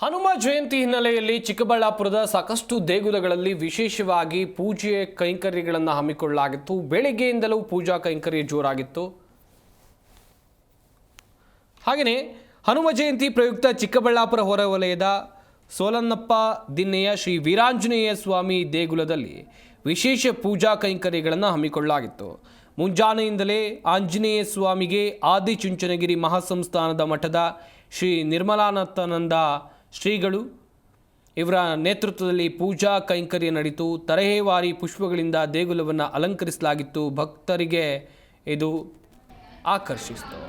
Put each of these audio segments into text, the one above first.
ಹನುಮ ಜಯಂತಿ ಹಿನ್ನೆಲೆಯಲ್ಲಿ ಚಿಕ್ಕಬಳ್ಳಾಪುರದ ಸಾಕಷ್ಟು ದೇಗುಲಗಳಲ್ಲಿ ವಿಶೇಷವಾಗಿ ಪೂಜೆ ಕೈಂಕರ್ಯಗಳನ್ನು ಹಮ್ಮಿಕೊಳ್ಳಲಾಗಿತ್ತು. ಬೆಳಗ್ಗೆಯಿಂದಲೂ ಪೂಜಾ ಕೈಂಕರ್ಯ ಜೋರಾಗಿತ್ತು. ಹಾಗೆಯೇ ಹನುಮ ಜಯಂತಿ ಪ್ರಯುಕ್ತ ಚಿಕ್ಕಬಳ್ಳಾಪುರ ಹೊರವಲಯದ ಸೋಲನ್ನಪ್ಪ ದಿನ್ನೆಯ ಶ್ರೀ ವೀರಾಂಜನೇಯ ಸ್ವಾಮಿ ದೇಗುಲದಲ್ಲಿ ವಿಶೇಷ ಪೂಜಾ ಕೈಂಕರ್ಯಗಳನ್ನು ಹಮ್ಮಿಕೊಳ್ಳಲಾಗಿತ್ತು. ಮುಂಜಾನೆಯಿಂದಲೇ ಆಂಜನೇಯ ಸ್ವಾಮಿಗೆ ಆದಿಚುಂಚನಗಿರಿ ಮಹಾಸಂಸ್ಥಾನದ ಮಠದ ಶ್ರೀ ನಿರ್ಮಲಾನಂದಾನಂದ ಶ್ರೀಗಳು ಇವರ ನೇತೃತ್ವದಲ್ಲಿ ಪೂಜಾ ಕೈಂಕರ್ಯ ನಡೆಯಿತು. ತರಹೇವಾರಿ ಪುಷ್ಪಗಳಿಂದ ದೇಗುಲವನ್ನು ಅಲಂಕರಿಸಲಾಗಿತ್ತು. ಭಕ್ತರಿಗೆ ಇದು ಆಕರ್ಷಿಸಿತು.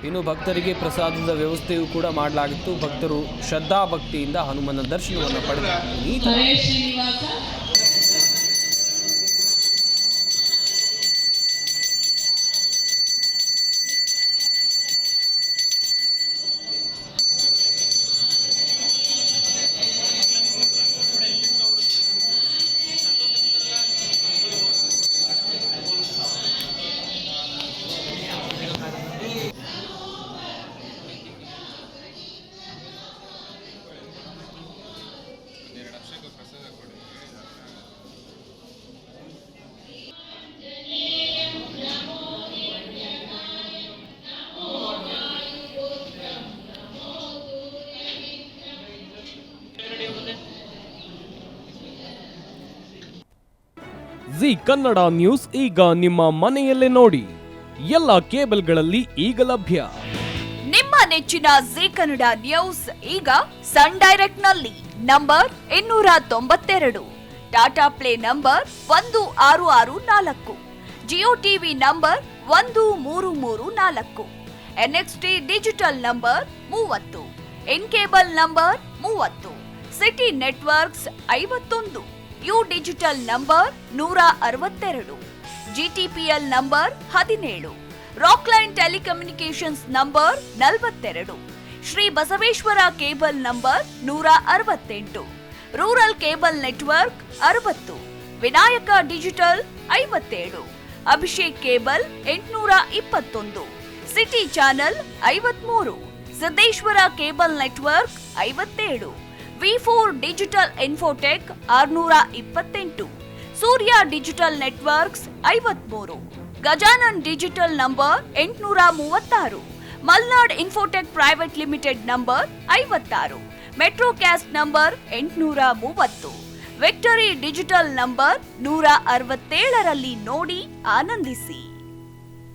ಇನ್ನು ಭಕ್ತರಿಗೆ ಪ್ರಸಾದದ ವ್ಯವಸ್ಥೆಯೂ ಕೂಡ ಮಾಡಲಾಗಿತ್ತು. ಭಕ್ತರು ಶ್ರದ್ಧಾ ಭಕ್ತಿಯಿಂದ ಹನುಮನ ದರ್ಶನವನ್ನು ಪಡೆದರು. ಜಿ ಕನ್ನಡ ನ್ಯೂಸ್ ಈಗ ನಿಮ್ಮ ಮನೆಯಲ್ಲೇ ನೋಡಿ. ಎಲ್ಲ ಕೇಬಲ್ಗಳಲ್ಲಿ ಈಗ ಲಭ್ಯ. ನಿಮ್ಮ ನೆಚ್ಚಿನ ಜಿ ಕನ್ನಡ ನ್ಯೂಸ್ ಈಗ ಸನ್ ಡೈರೆಕ್ಟ್ ನಲ್ಲಿ number 292, Tata play number 1664, Jio TV number 1334, NXT digital number 30, in cable number 30, city networks 51, U digital number 162, GTPL number 17, Rockline telecommunications number 42, Shri Basaveshwara cable number 168, rural cable network 60, Vinayaka digital 57, Abhishek cable 821, city channel 53, Siddeshwara cable network 57, ವಿ4 digital infotech 628, Surya digital networks 53, Gajanan digital number 836, Malnad infotech private limited number 56, metrocast number 830, victory digital number 167ರಲ್ಲಿ ನೋಡಿ ಆನಂದಿಸಿ.